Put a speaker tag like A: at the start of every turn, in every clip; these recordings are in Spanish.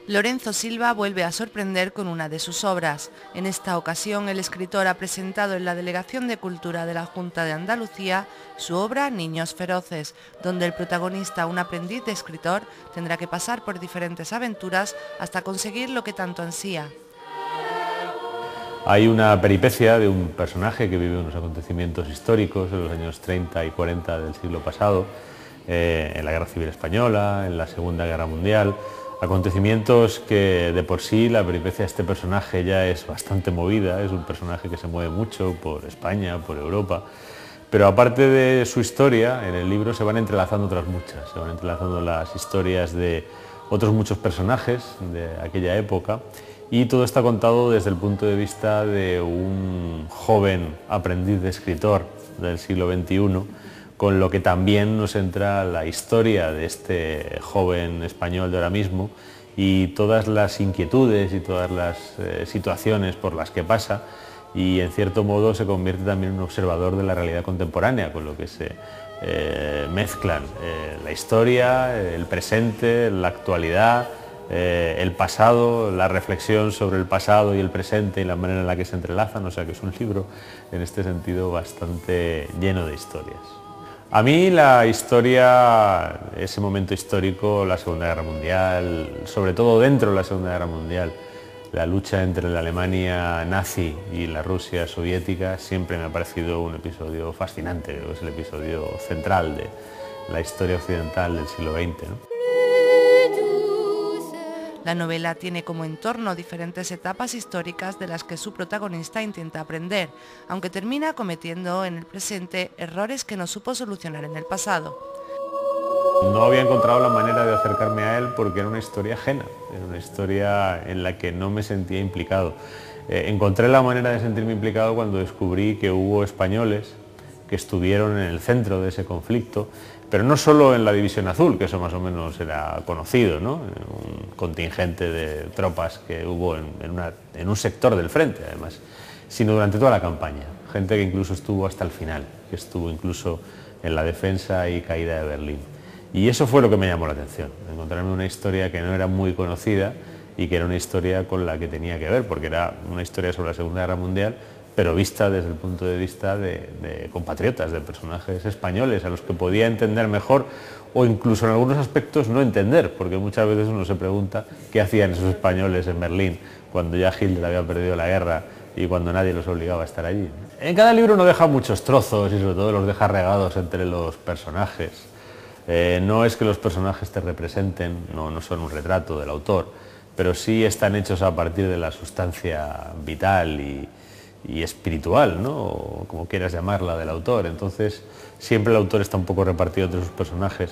A: Lorenzo Silva vuelve a sorprender con una de sus obras. En esta ocasión, el escritor ha presentado en la Delegación de Cultura de la Junta de Andalucía su obra Niños feroces, donde el protagonista, un aprendiz de escritor, tendrá que pasar por diferentes aventuras hasta conseguir lo que tanto ansía.
B: Hay una peripecia de un personaje que vive unos acontecimientos históricos en los años 30 y 40 del siglo pasado, en la Guerra Civil Española, en la Segunda Guerra Mundial. Acontecimientos que de por sí la peripecia de este personaje ya es bastante movida, es un personaje que se mueve mucho por España, por Europa, pero aparte de su historia, en el libro se van entrelazando otras muchas, se van entrelazando las historias de otros muchos personajes de aquella época y todo está contado desde el punto de vista de un joven aprendiz de escritor del siglo XXI, con lo que también nos entra la historia de este joven español de ahora mismo y todas las inquietudes y todas las situaciones por las que pasa, y en cierto modo se convierte también en un observador de la realidad contemporánea, con lo que se mezclan la historia, el presente, la actualidad, el pasado, la reflexión sobre el pasado y el presente y la manera en la que se entrelazan, o sea que es un libro en este sentido bastante lleno de historias. A mí la historia, ese momento histórico, la Segunda Guerra Mundial, sobre todo dentro de la Segunda Guerra Mundial, la lucha entre la Alemania nazi y la Rusia soviética, siempre me ha parecido un episodio fascinante, es el episodio central de la historia occidental del siglo XX, ¿no?
A: La novela tiene como entorno diferentes etapas históricas de las que su protagonista intenta aprender, aunque termina cometiendo en el presente errores que no supo solucionar en el pasado.
B: No había encontrado la manera de acercarme a él porque era una historia ajena, era una historia en la que no me sentía implicado. Encontré la manera de sentirme implicado cuando descubrí que hubo españoles que estuvieron en el centro de ese conflicto, pero no solo en la División Azul, que eso más o menos era conocido, ¿no? Un contingente de tropas que hubo en un sector del frente, además, sino durante toda la campaña. Gente que incluso estuvo hasta el final, que estuvo incluso en la defensa y caída de Berlín. Y eso fue lo que me llamó la atención, encontrarme una historia que no era muy conocida y que era una historia con la que tenía que ver, porque era una historia sobre la Segunda Guerra Mundial, pero vista desde el punto de vista de compatriotas, de personajes españoles a los que podía entender mejor o incluso en algunos aspectos no entender, porque muchas veces uno se pregunta qué hacían esos españoles en Berlín cuando ya Hitler había perdido la guerra y cuando nadie los obligaba a estar allí. En cada libro uno deja muchos trozos y sobre todo los deja regados entre los personajes. No es que los personajes te representen, no son un retrato del autor, pero sí están hechos a partir de la sustancia vital y espiritual, ¿no? O como quieras llamarla, del autor. Entonces siempre el autor está un poco repartido entre sus personajes.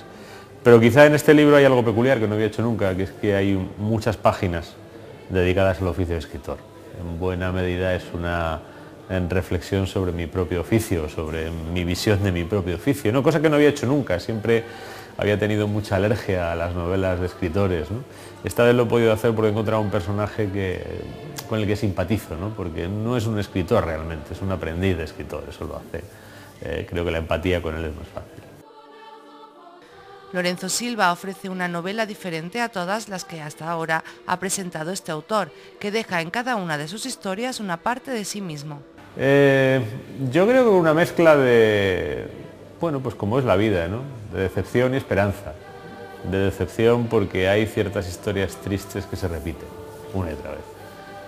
B: Pero quizá en este libro hay algo peculiar que no había hecho nunca, que es que hay muchas páginas dedicadas al oficio de escritor. En buena medida es una reflexión sobre mi propio oficio, sobre mi visión de mi propio oficio, ¿no? Cosa que no había hecho nunca, siempre había tenido mucha alergia a las novelas de escritores, ¿no? Esta vez lo he podido hacer porque he encontrado un personaje con el que simpatizo, ¿no? Porque no es un escritor realmente, es un aprendiz de escritor, eso lo hace. Creo que la empatía con él es más fácil.
A: Lorenzo Silva ofrece una novela diferente a todas las que hasta ahora ha presentado este autor, que deja en cada una de sus historias una parte de sí mismo.
B: Yo creo que una mezcla de, bueno, pues como es la vida, ¿no? De decepción y esperanza. De decepción porque hay ciertas historias tristes que se repiten una y otra vez.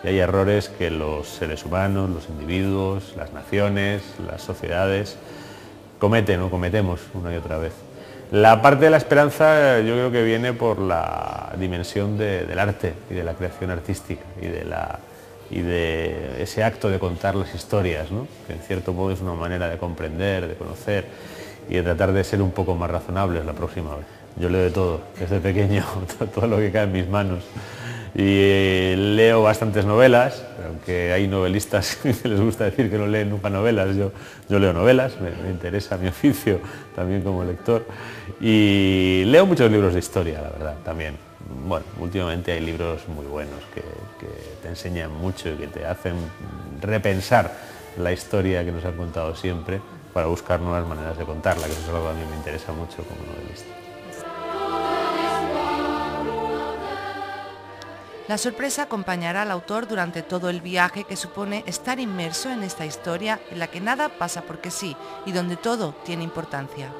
B: Y hay errores que los seres humanos, los individuos, las naciones, las sociedades cometen o cometemos una y otra vez. La parte de la esperanza yo creo que viene por la dimensión del arte y de la creación artística y de ese acto de contar las historias, ¿no? Que en cierto modo es una manera de comprender, de conocer y de tratar de ser un poco más razonables la próxima vez. Yo leo de todo, desde pequeño, todo lo que cae en mis manos. Y leo bastantes novelas, aunque hay novelistas que les gusta decir que no leen nunca novelas, yo leo novelas, me interesa mi oficio también como lector. Y leo muchos libros de historia, la verdad, también. Bueno, últimamente hay libros muy buenos que te enseñan mucho y que te hacen repensar la historia que nos han contado siempre para buscar nuevas maneras de contarla, que eso es algo que a mí me interesa mucho como novelista.
A: La sorpresa acompañará al autor durante todo el viaje que supone estar inmerso en esta historia en la que nada pasa porque sí y donde todo tiene importancia.